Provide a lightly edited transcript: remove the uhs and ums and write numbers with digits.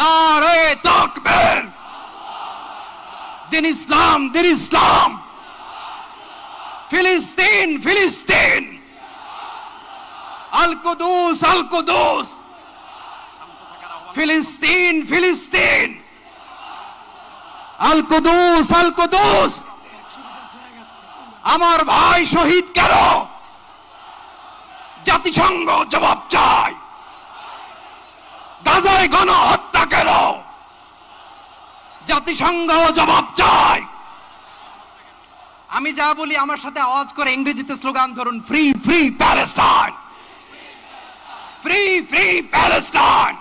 নারে তাকবীর, দিন ইসলাম, দিন ইসলাম, ফিলিস্তিন, ফিলিস্তিন, আল কুদুস, আল কুদুস, ফিলিস্তিন, ফিলিস্তিন, আল কুদুস, আল কুদুস। আমার ভাই শহীদ কেন? জাতিসংঘ জবাব চায়। গাজায় গণহত্যা কেন? জাতিসংঘ জবাব চায়। আমি যা বলি আমার সাথে আওয়াজ করে ইংরেজিতে স্লোগান ধরুন, free free Palestine, free free Palestine.